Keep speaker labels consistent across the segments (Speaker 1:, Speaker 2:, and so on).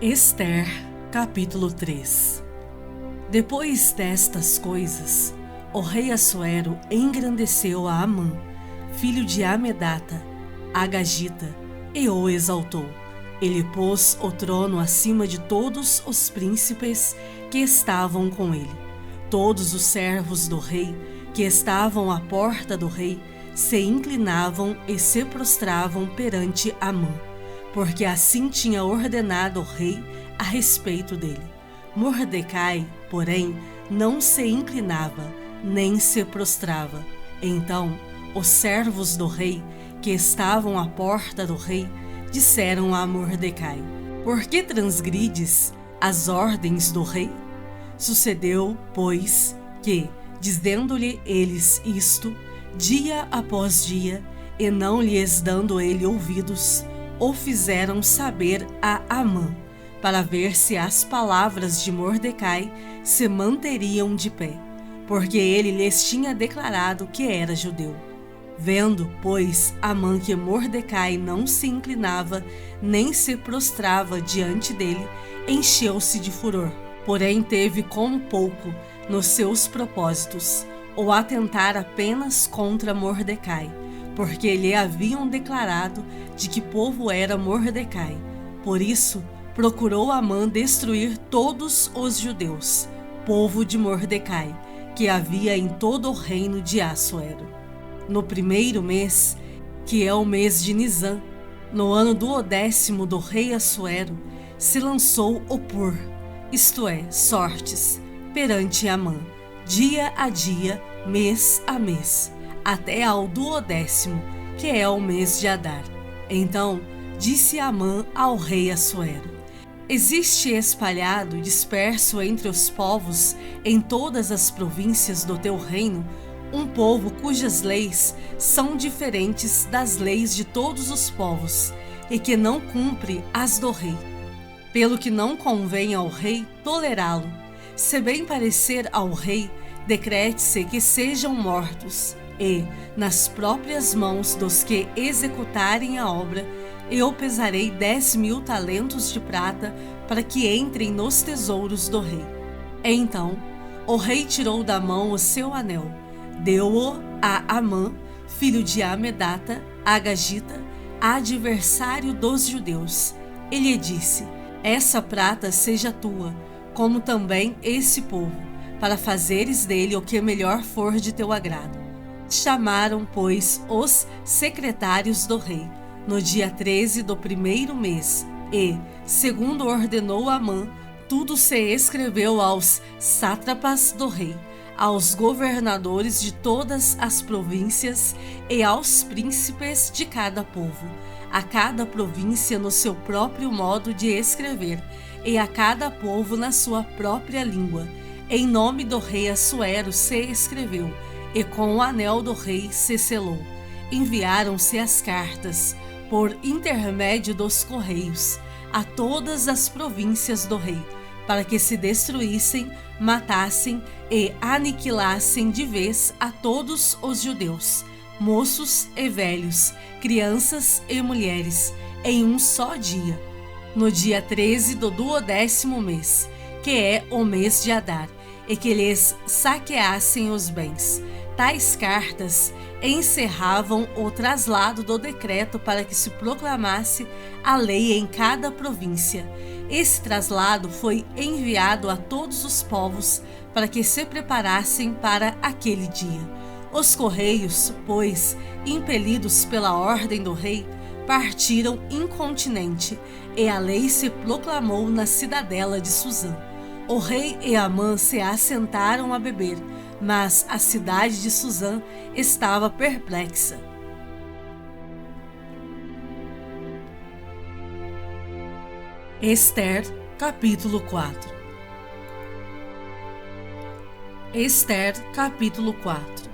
Speaker 1: Ester, capítulo 3. Depois destas coisas, o rei Assuero engrandeceu a Amã, filho de Amedata, Agagita, e o exaltou. Ele pôs o trono acima de todos os príncipes que estavam com ele. Todos os servos do rei que estavam à porta do rei se inclinavam e se prostravam perante Amã, porque assim tinha ordenado o rei a respeito dele. Mordecai, porém, não se inclinava, nem se prostrava. Então, os servos do rei, que estavam à porta do rei, disseram a Mordecai: Por que transgrides as ordens do rei? Sucedeu, pois, que, dizendo-lhe eles isto, dia após dia, e não lhes dando ele ouvidos, o fizeram saber a Amã, para ver se as palavras de Mordecai se manteriam de pé, porque ele lhes tinha declarado que era judeu. Vendo, pois, Amã que Mordecai não se inclinava, nem se prostrava diante dele, encheu-se de furor. Porém teve como pouco nos seus propósitos, ou atentar apenas contra Mordecai, porque lhe haviam declarado de que povo era Mordecai. Por isso, procurou Amã destruir todos os judeus, povo de Mordecai, que havia em todo o reino de Assuero. No primeiro mês, que é o mês de Nisã, no ano do 10º do rei Assuero, se lançou o pur, isto é, sortes, perante Amã, dia a dia, mês a mês, até ao do 10º, que é o mês de Adar. Então disse Amã ao rei Assuero: Existe espalhado, disperso entre os povos, em todas as províncias do teu reino, um povo cujas leis são diferentes das leis de todos os povos, e que não cumpre as do rei. Pelo que não convém ao rei tolerá-lo. Se bem parecer ao rei, decrete-se que sejam mortos, e, nas próprias mãos dos que executarem a obra, eu pesarei 10.000 talentos de prata para que entrem nos tesouros do rei. Então, o rei tirou da mão o seu anel, deu-o a Amã, filho de Amedata, Agagita, adversário dos judeus. Ele lhe disse: Essa prata seja tua, como também esse povo, para fazeres dele o que melhor for de teu agrado. Chamaram, pois, os secretários do rei, no dia 13 do primeiro mês, e, segundo ordenou Amã, tudo se escreveu aos sátrapas do rei, aos governadores de todas as províncias e aos príncipes de cada povo, a cada província no seu próprio modo de escrever, e a cada povo na sua própria língua. Em nome do rei Assuero se escreveu, e com o anel do rei se selou. Enviaram-se as cartas, por intermédio dos correios, a todas as províncias do rei, para que se destruíssem, matassem e aniquilassem de vez a todos os judeus, moços e velhos, crianças e mulheres, em um só dia, no dia 13 do 10º mês, que é o mês de Adar, e que lhes saqueassem os bens. Tais cartas encerravam o traslado do decreto para que se proclamasse a lei em cada província. Esse traslado foi enviado a todos os povos para que se preparassem para aquele dia. Os correios, pois, impelidos pela ordem do rei, partiram incontinenti, e a lei se proclamou na cidadela de Suzã. O rei e Amã se assentaram a beber, mas a cidade de Suzã estava perplexa. Ester, capítulo 4. Ester, capítulo 4.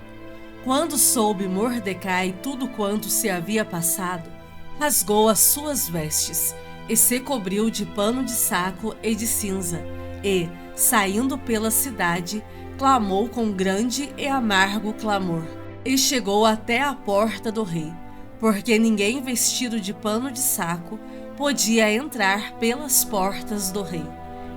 Speaker 1: Quando soube Mordecai tudo quanto se havia passado, rasgou as suas vestes e se cobriu de pano de saco e de cinza, e, saindo pela cidade, clamou com grande e amargo clamor, e chegou até a porta do rei. porque ninguém vestido de pano de saco podia entrar pelas portas do rei.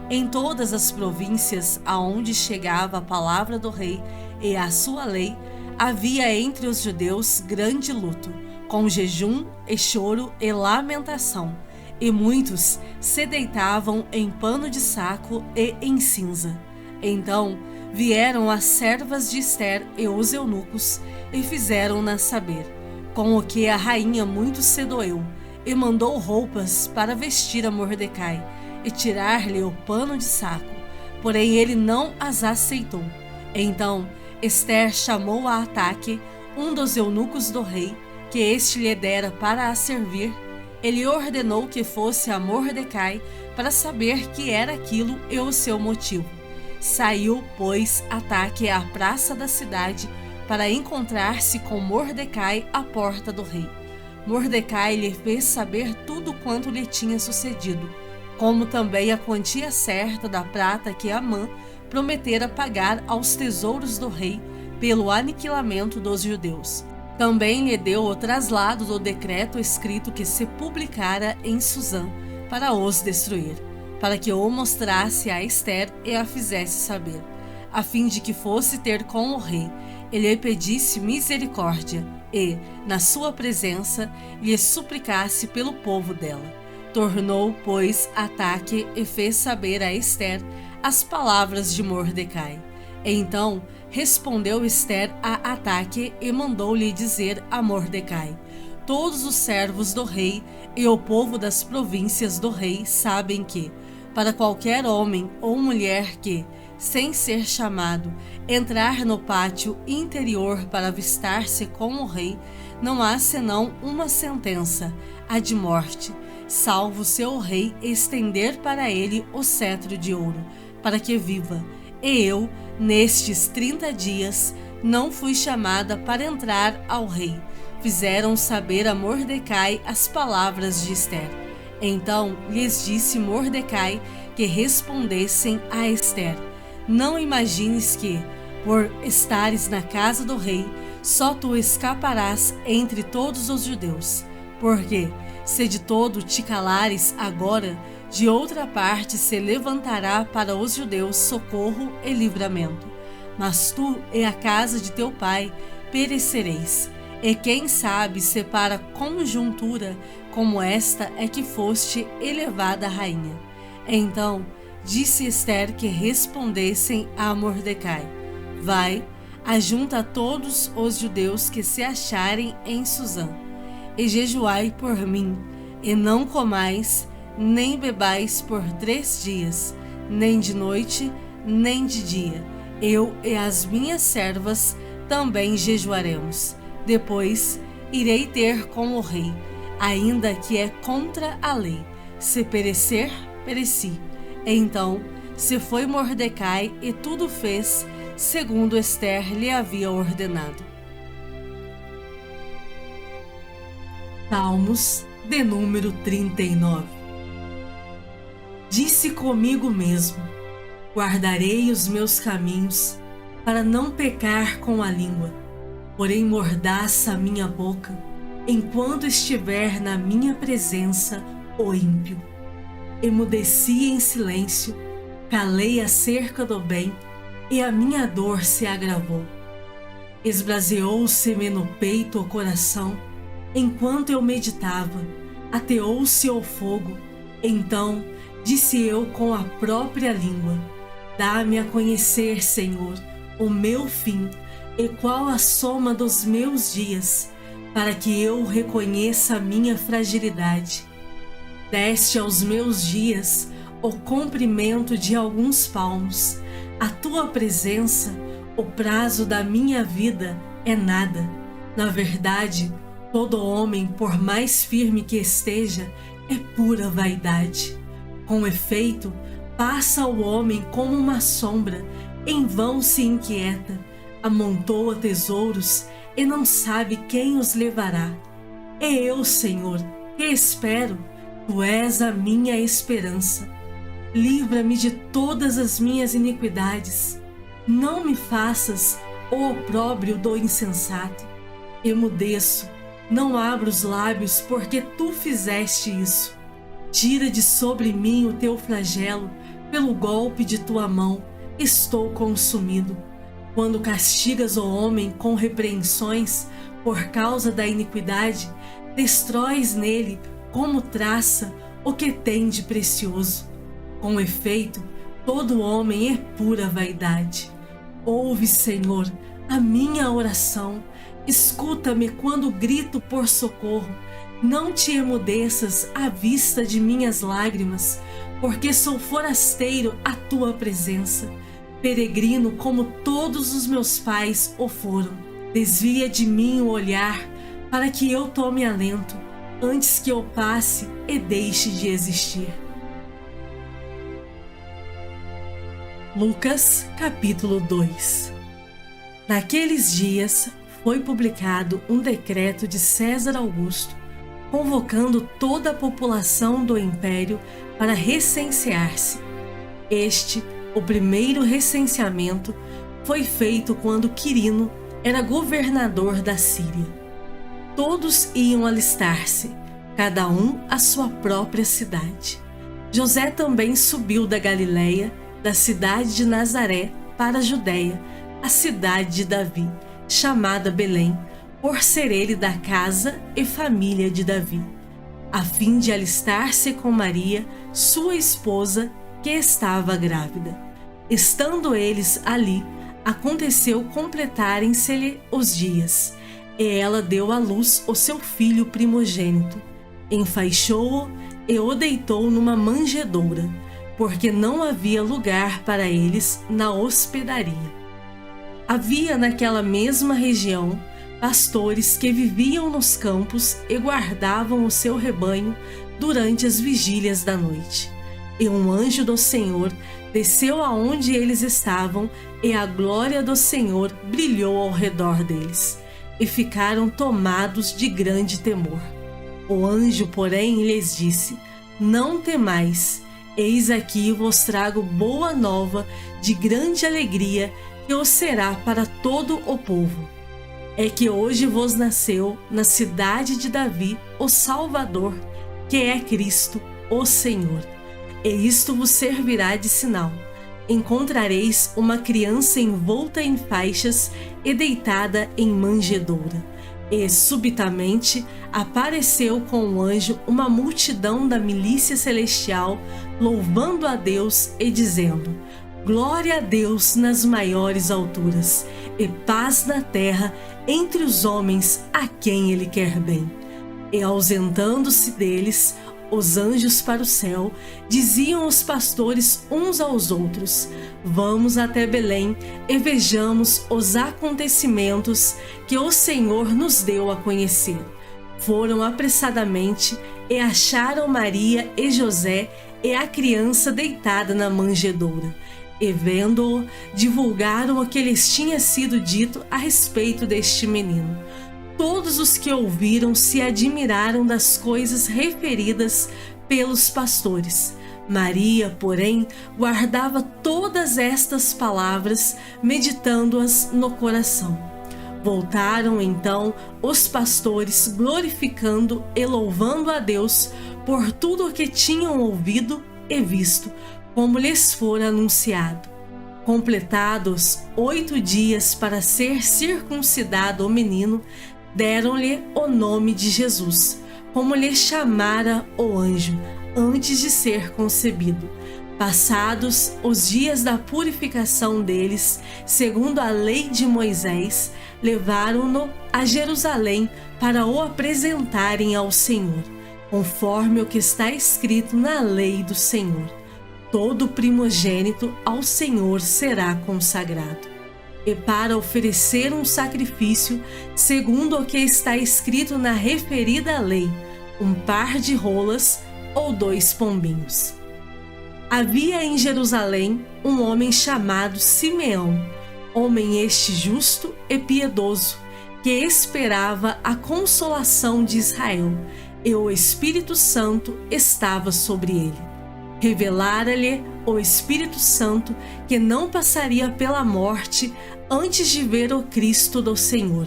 Speaker 1: Em todas as províncias aonde chegava a palavra do rei e a sua lei, havia entre os judeus grande luto, com jejum e choro e lamentação, e muitos se deitavam em pano de saco e em cinza. Então vieram as servas de Ester e os eunucos e fizeram-na saber, com o que a rainha muito se doeu, e mandou roupas para vestir a Mordecai e tirar-lhe o pano de saco, porém ele não as aceitou. Então Ester chamou a Ataque, um dos eunucos do rei, que este lhe dera para a servir. Ele ordenou que fosse a Mordecai para saber que era aquilo e o seu motivo. Saiu, pois, Ataque à praça da cidade para encontrar-se com Mordecai à porta do rei. Mordecai lhe fez saber tudo quanto lhe tinha sucedido, como também a quantia certa da prata que Amã prometera pagar aos tesouros do rei pelo aniquilamento dos judeus. Também lhe deu o traslado do decreto escrito que se publicara em Susã para os destruir, para que o mostrasse a Ester e a fizesse saber, a fim de que fosse ter com o rei, e lhe pedisse misericórdia e, na sua presença, lhe suplicasse pelo povo dela. Tornou, pois, Ataque e fez saber a Ester as palavras de Mordecai. Então respondeu Ester a Ataque e mandou-lhe dizer a Mordecai: todos os servos do rei e o povo das províncias do rei sabem que, para qualquer homem ou mulher que, sem ser chamado, entrar no pátio interior para avistar-se com o rei, não há senão uma sentença, a de morte, salvo seu rei estender para ele o cetro de ouro, para que viva. E eu, nestes 30 dias, não fui chamada para entrar ao rei. Fizeram saber a Mordecai as palavras de Ester. Então lhes disse Mordecai que respondessem a Ester: não imagines que, por estares na casa do rei, só tu escaparás entre todos os judeus. Porque, se de todo te calares agora, de outra parte se levantará para os judeus socorro e livramento. Mas tu e a casa de teu pai perecereis. E quem sabe se para conjuntura como esta é que foste elevada rainha. Então disse Ester que respondessem a Mordecai: vai, ajunta todos os judeus que se acharem em Susã, e jejuai por mim, e não comais, nem bebais por 3 dias, nem de noite, nem de dia. Eu e as minhas servas também jejuaremos. Depois irei ter com o rei, ainda que é contra a lei. Se perecer, pereci. Então se foi Mordecai e tudo fez segundo Ester lhe havia ordenado. Salmos de número 39. Disse comigo mesmo: guardarei os meus caminhos para não pecar com a língua, porém mordaça a minha boca enquanto estiver na minha presença o ímpio. Emudeci em silêncio, calei acerca do bem, e a minha dor se agravou. Esbraseou-se-me no peito o coração, enquanto eu meditava, ateou-se o fogo. Então disse eu com a própria língua: dá-me a conhecer, Senhor, o meu fim, e qual a soma dos meus dias, para que eu reconheça a minha fragilidade. Deste aos meus dias o comprimento de alguns palmos. A tua presença, o prazo da minha vida, é nada. Na verdade, todo homem, por mais firme que esteja, é pura vaidade. Com efeito, passa o homem como uma sombra, em vão se inquieta, amontoa tesouros e não sabe quem os levará. E eu, Senhor, que espero, tu és a minha esperança. Livra-me de todas as minhas iniquidades. Não me faças o opróbrio do insensato. Emudeço, Não abro os lábios, porque tu fizeste isso. Tira de sobre mim o teu flagelo, pelo golpe de tua mão, estou consumido. Quando castigas o homem com repreensões por causa da iniquidade, destróis nele como traça o que tem de precioso. Com efeito, todo homem é pura vaidade. Ouve, Senhor, a minha oração. Escuta-me quando grito por socorro. Não te emudeças à vista de minhas lágrimas, porque sou forasteiro à tua presença, peregrino como todos os meus pais o foram. Desvia de mim o olhar, para que eu tome alento, antes que eu passe e deixe de existir. Lucas, capítulo 2. Naqueles dias foi publicado um decreto de César Augusto, convocando toda a população do império para recensear-se. O primeiro recenseamento, foi feito quando Quirino era governador da Síria. Todos iam alistar-se, cada um à sua própria cidade. José também subiu da Galileia, da cidade de Nazaré, para a Judéia, a cidade de Davi, chamada Belém, por ser ele da casa e família de Davi, a fim de alistar-se com Maria, sua esposa, que estava grávida. Estando eles ali, aconteceu completarem-se-lhe os dias, e ela deu à luz o seu filho primogênito. Enfaixou-o e o deitou numa manjedoura, porque não havia lugar para eles na hospedaria. Havia naquela mesma região pastores que viviam nos campos e guardavam o seu rebanho durante as vigílias da noite. E um anjo do Senhor desceu aonde eles estavam, e a glória do Senhor brilhou ao redor deles, e ficaram tomados de grande temor. O anjo, porém, lhes disse: Não temais, eis aqui vos trago boa nova de grande alegria, que o será para todo o povo. É que hoje vos nasceu na cidade de Davi o Salvador, que é Cristo, o Senhor. E isto vos servirá de sinal: encontrareis uma criança envolta em faixas e deitada em manjedoura. E subitamente apareceu com o anjo uma multidão da milícia celestial, louvando a Deus e dizendo: Glória a Deus nas maiores alturas, e paz na terra entre os homens a quem ele quer bem. E ausentando-se deles, os anjos para o céu, diziam os pastores uns aos outros: Vamos até Belém e vejamos os acontecimentos que o Senhor nos deu a conhecer. Foram apressadamente e acharam Maria e José e a criança deitada na manjedoura. E vendo-o, divulgaram o que lhes tinha sido dito a respeito deste menino. Todos os que ouviram se admiraram das coisas referidas pelos pastores. Maria, porém, guardava todas estas palavras, meditando-as no coração. Voltaram então os pastores, glorificando e louvando a Deus por tudo o que tinham ouvido e visto, como lhes fora anunciado. Completados 8 dias para ser circuncidado o menino, deram-lhe o nome de Jesus, como lhe chamara o anjo, antes de ser concebido. Passados os dias da purificação deles, segundo a lei de Moisés, levaram-no a Jerusalém para o apresentarem ao Senhor, conforme o que está escrito na lei do Senhor: todo primogênito ao Senhor será consagrado. E para oferecer um sacrifício, segundo o que está escrito na referida lei, um par de rolas ou 2 pombinhos. Havia em Jerusalém um homem chamado Simeão, homem este justo e piedoso, que esperava a consolação de Israel, e o Espírito Santo estava sobre ele. Revelara-lhe o Espírito Santo que não passaria pela morte antes de ver o Cristo do Senhor.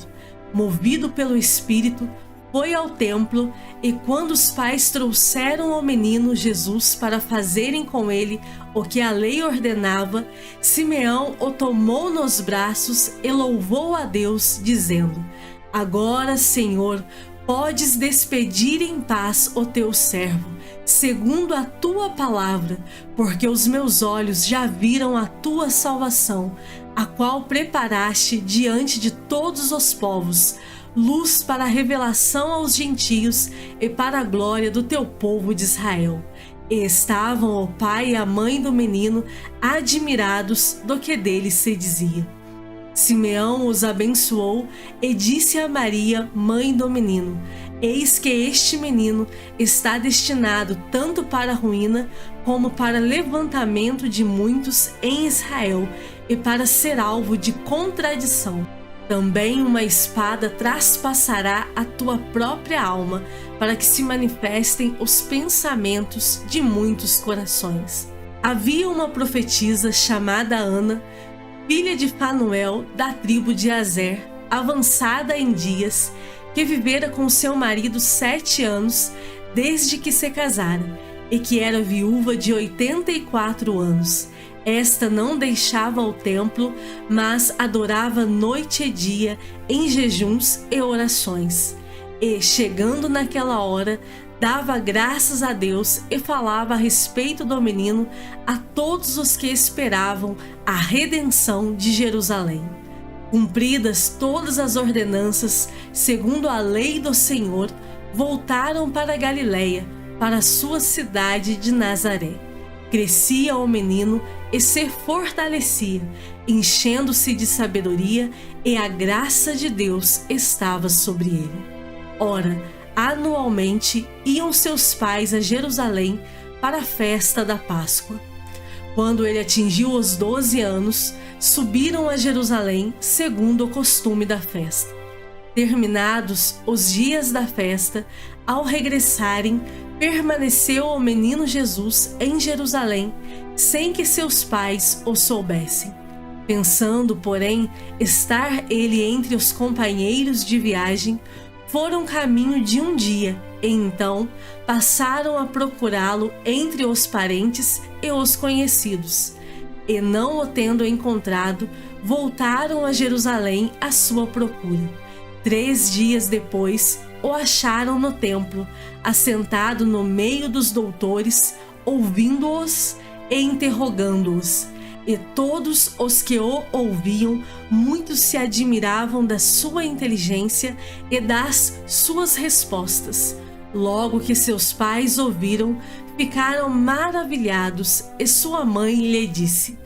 Speaker 1: Movido pelo Espírito, foi ao templo, e quando os pais trouxeram ao menino Jesus para fazerem com ele o que a lei ordenava, Simeão o tomou nos braços e louvou a Deus, dizendo: Agora, Senhor, podes despedir em paz o teu servo, segundo a tua palavra, porque os meus olhos já viram a tua salvação, a qual preparaste diante de todos os povos, luz para a revelação aos gentios e para a glória do teu povo de Israel. E estavam o pai e a mãe do menino admirados do que dele se dizia. Simeão os abençoou e disse a Maria, mãe do menino: Eis que este menino está destinado tanto para a ruína como para levantamento de muitos em Israel e para ser alvo de contradição. Também uma espada traspassará a tua própria alma, para que se manifestem os pensamentos de muitos corações. Havia uma profetisa chamada Ana, filha de Fanuel, da tribo de Aser, avançada em dias, que vivera com seu marido 7 anos, desde que se casara, e que era viúva de 84 anos. Esta não deixava o templo, mas adorava noite e dia em jejuns e orações. E, chegando naquela hora, dava graças a Deus e falava a respeito do menino a todos os que esperavam a redenção de Jerusalém. Cumpridas todas as ordenanças, segundo a lei do Senhor, voltaram para Galiléia, para a sua cidade de Nazaré. Crescia o menino e se fortalecia, enchendo-se de sabedoria, e a graça de Deus estava sobre ele. Ora, anualmente iam seus pais a Jerusalém para a festa da Páscoa. Quando ele atingiu os 12 anos, subiram a Jerusalém segundo o costume da festa. Terminados os dias da festa, ao regressarem, permaneceu o menino Jesus em Jerusalém, sem que seus pais o soubessem. Pensando, porém, estar ele entre os companheiros de viagem, foram caminho de um dia, e então passaram a procurá-lo entre os parentes e os conhecidos. E não o tendo encontrado, voltaram a Jerusalém à sua procura. 3 dias depois, o acharam no templo, assentado no meio dos doutores, ouvindo-os e interrogando-os. E todos os que o ouviam, muitos se admiravam da sua inteligência e das suas respostas. Logo que seus pais ouviram, ficaram maravilhados, e sua mãe lhe disse: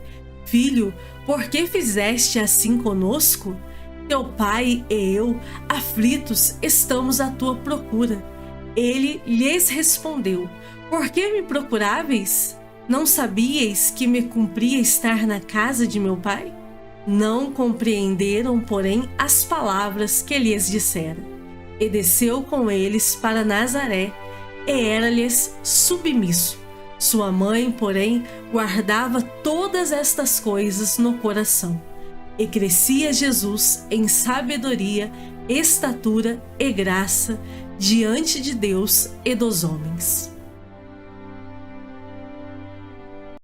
Speaker 1: Filho, por que fizeste assim conosco? Teu pai e eu, aflitos, estamos à tua procura. Ele lhes respondeu: Por que me procuráveis? Não sabíeis que me cumpria estar na casa de meu pai? Não compreenderam, porém, as palavras que lhes dissera. E desceu com eles para Nazaré, e era-lhes submisso. Sua mãe, porém, guardava todas estas coisas no coração. E crescia Jesus em sabedoria, estatura e graça diante de Deus e dos homens.